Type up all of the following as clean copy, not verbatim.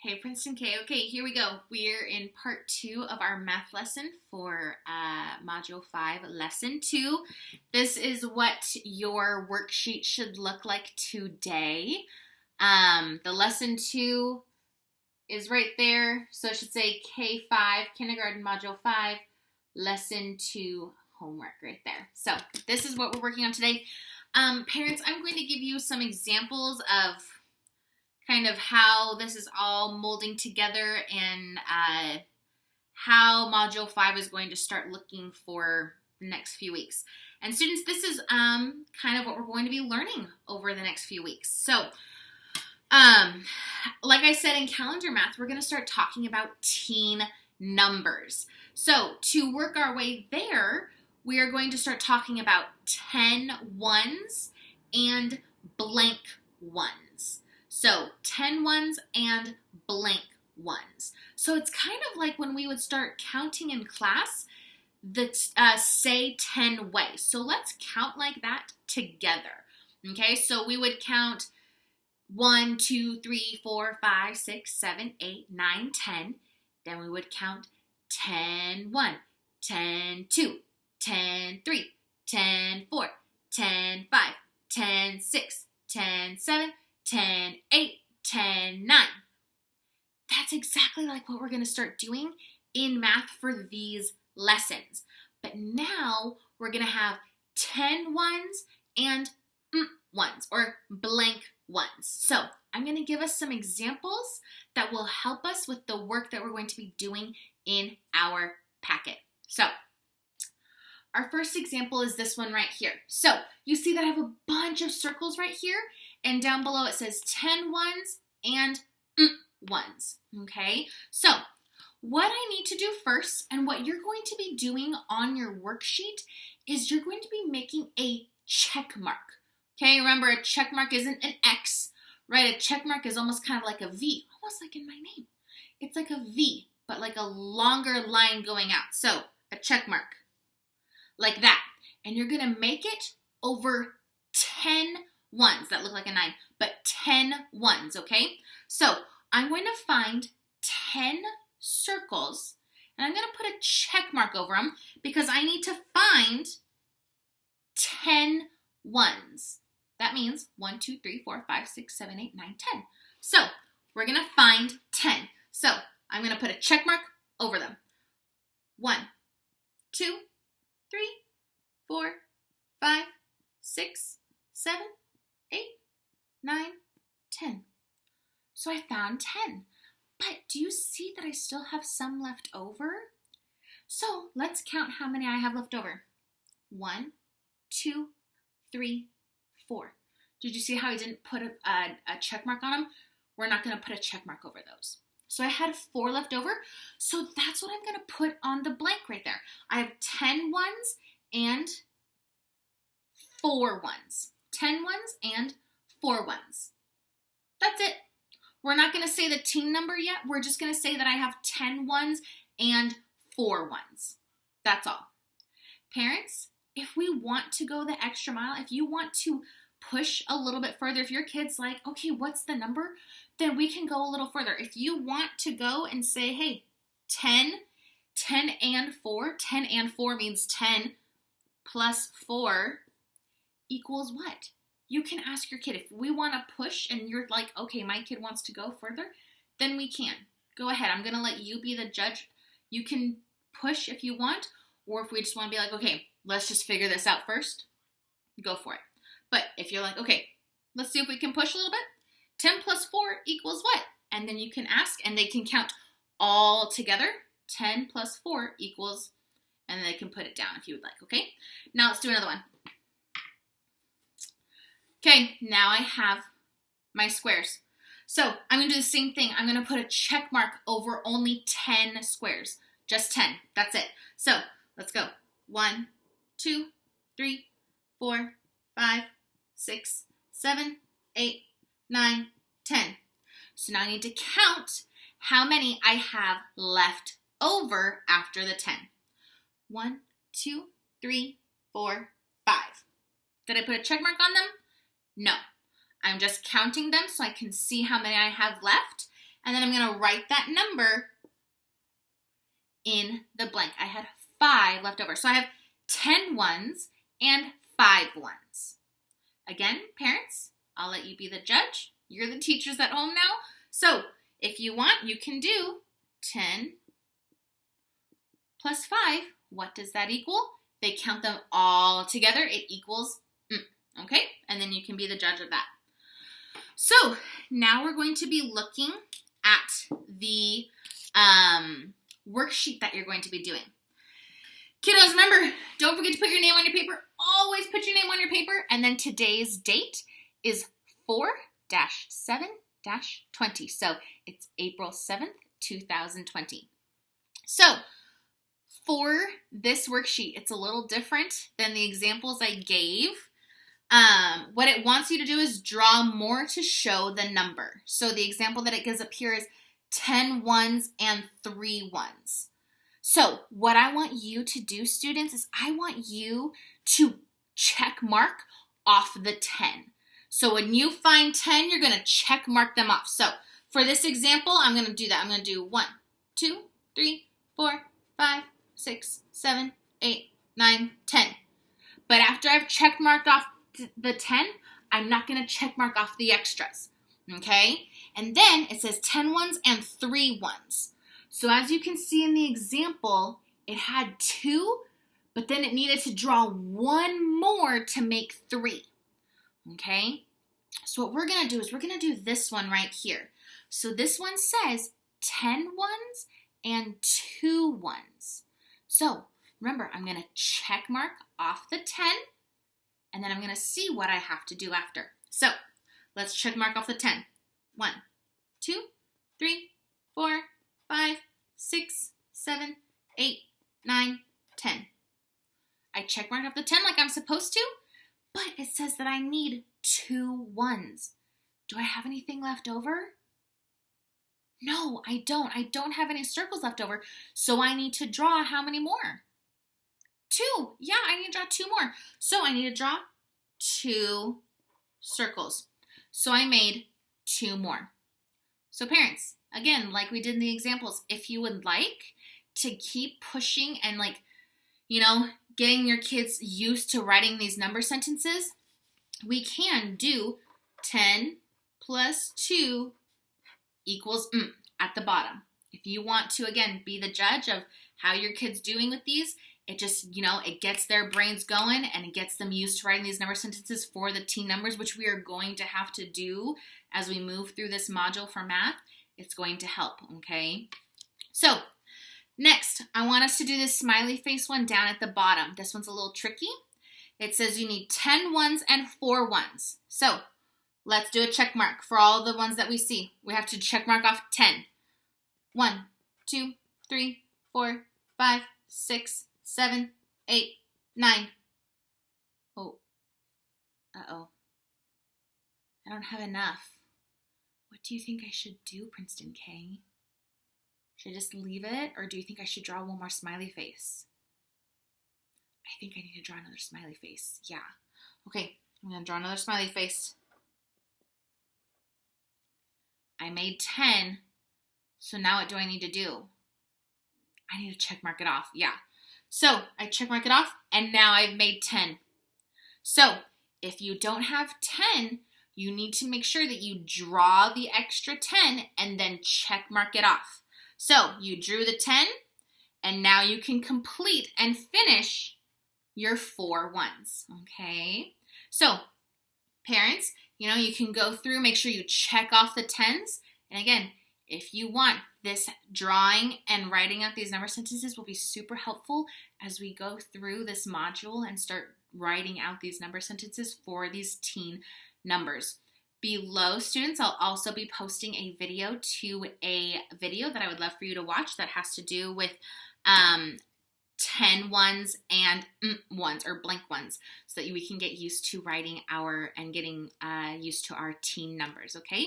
Hey, Princeton K. Okay, here we go. We're in part 2 of our math lesson for Module 5, Lesson 2. This is what your worksheet should look like today. The Lesson 2 is right there, so it should say K5, Kindergarten Module 5, Lesson 2 homework right there. So this is what we're working on today. Parents, I'm going to give you some examples of kind of how this is all molding together and how Module 5 is going to start looking for the next few weeks. And students, this is kind of what we're going to be learning over the next few weeks. So, like I said in calendar math, we're going to start talking about teen numbers. So, to work our way there, we are going to start talking about 10 ones and blank ones. So 10 ones and blank ones. So it's kind of like when we would start counting in class, the say 10 ways. So let's count like that together. Okay, so we would count 1, 2, 3, 4, 5, 6, 7, 8, 9, 10. Then we would count 10, 1, 10, 2, 10, 3, 10, 4, 10, 5, 10, 6, 10, 7, 10, 8, 10, 9. That's exactly like what we're going to start doing in math for these lessons. But now we're going to have 10 ones and ones or blank ones. So I'm going to give us some examples that will help us with the work that we're going to be doing in our packet. So our first example is this one right here. So you see that I have a bunch of circles right here, and down below it says 10 ones and ones, okay? So what I need to do first, and what you're going to be doing on your worksheet, is you're going to be making a check mark, okay? Remember, a check mark isn't an X, right? A check mark is almost kind of like a V, almost like in my name. It's like a V, but like a longer line going out. So a check mark. Like that. And you're going to make it over 10 ones that look like a 9, but 10 ones, okay? So I'm going to find 10 circles, and I'm going to put a check mark over them because I need to find 10 ones. That means 1, 2, 3, 4, 5, 6, 7, 8, 9, 10. So we're going to find 10. So I'm going to put a check mark over them. 1, 2, 3, 4, 5, 6, 7, 8, 9, 10. So I found 10. But do you see that I still have some left over? So let's count how many I have left over. 1, 2, 3, 4. Did you see how I didn't put a check mark on them? We're not going to put a check mark over those. So I had 4 left over. So that's what I'm going to put on the blank right there. I have 10 ones and 4 ones. 10 ones and 4 ones. That's it. We're not going to say the teen number yet. We're just going to say that I have 10 ones and 4 ones. That's all. Parents, if we want to go the extra mile, if you want to push a little bit further, if your kid's like, okay, what's the number? Then we can go a little further. If you want to go and say, hey, 10 and 4, 10 and 4 means 10 plus 4 equals what? You can ask your kid. If we want to push and you're like, okay, my kid wants to go further, then we can. Go ahead. I'm going to let you be the judge. You can push if you want, or if we just want to be like, okay, let's just figure this out first, go for it. But if you're like, okay, let's see if we can push a little bit. 10 plus 4 equals what? And then you can ask, and they can count all together. 10 plus 4 equals, and then they can put it down if you would like, okay? Now let's do another one. Okay, now I have my squares. So I'm going to do the same thing. I'm going to put a check mark over only 10 squares. Just 10. That's it. So let's go. 1, 2, 3, 4, 5, 6, 7, 8, 9, 10. So now I need to count how many I have left over after the 10. 1, 2, 3, 4, 5. Did I put a check mark on them? No. I'm just counting them so I can see how many I have left. and then I'm going to write that number in the blank. I had 5 left over. So I have 10 ones and 5 ones. Again, parents, I'll let you be the judge. You're the teachers at home now. So if you want, you can do 10 plus 5. What does that equal? They count them all together. It equals, okay? And then you can be the judge of that. So now we're going to be looking at the worksheet that you're going to be doing. Kiddos, remember, don't forget to put your name on your paper. Always put your name on your paper. And then today's date is 4-7-20. So it's April 7th, 2020. So for this worksheet, it's a little different than the examples I gave. What it wants you to do is draw more to show the number. So the example that it gives up here is 10 ones and 3 ones. So what I want you to do, students, is I want you to check mark off the 10. So when you find 10, you're going to check mark them off. So for this example, I'm going to do that. I'm going to do 1, 2, 3, 4, 5, 6, 7, 8, 9, 10. But after I've check marked off the 10, I'm not going to check mark off the extras. Okay? And then it says 10 ones and 3 ones. So as you can see in the example, it had 2, but then it needed to draw 1 more to make 3. Okay? So what we're going to do is we're going to do this one right here. So this one says 10 ones and 2 ones. So remember, I'm going to check mark off the 10, and then I'm going to see what I have to do after. So let's check mark off the 10. 1, 2, 3, 4, 5, 6, 7, 8, 9, 10. I check marked off the 10 like I'm supposed to, but it says that I need 2 ones. Do I have anything left over? No, I don't. I don't have any circles left over, so I need to draw how many more? 2. Yeah, I need to draw 2 more. So I need to draw 2 circles. So I made 2 more. So parents, again, like we did in the examples, if you would like to keep pushing and getting your kids used to writing these number sentences, we can do 10 plus 2 equals at the bottom. If you want to, again, be the judge of how your kid's doing with these, it just, it gets their brains going and it gets them used to writing these number sentences for the teen numbers, which we are going to have to do as we move through this module for math. It's going to help, okay? So next, I want us to do this smiley face one down at the bottom. This one's a little tricky. It says you need 10 ones and 4 ones. So let's do a check mark for all the ones that we see. We have to check mark off 10. 1, 2, 3, 4, 5, 6, 7, 8, 9. Oh. Uh-oh. I don't have enough. What do you think I should do, Princeton K? Should I just leave it, or do you think I should draw one more smiley face? I think I need to draw another smiley face. Yeah. Okay, I'm going to draw another smiley face. I made 10, so now what do I need to do? I need to check mark it off. Yeah. So I check mark it off, and now I've made 10. So if you don't have 10, you need to make sure that you draw the extra 10 and then check mark it off. So you drew the 10, and now you can complete and finish your 4 ones, okay? So parents, you can go through, make sure you check off the 10s. And again, if you want, this drawing and writing out these number sentences will be super helpful as we go through this module and start writing out these number sentences for these teen numbers. Below, students, I'll also be posting a video that I would love for you to watch that has to do with 10 ones and ones or blank ones so that we can get used to writing getting used to our teen numbers, okay?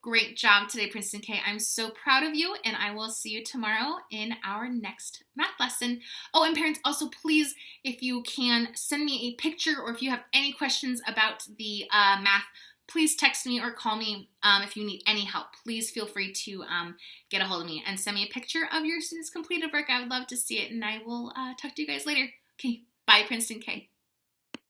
Great job today, Princeton K. I'm so proud of you, and I will see you tomorrow in our next math lesson. Oh, and parents, also please, if you can, send me a picture, or if you have any questions about the math please text me or call me if you need any help. Please feel free to get a hold of me and send me a picture of your students' completed work. I would love to see it, and I will talk to you guys later. Okay, bye, Princeton K.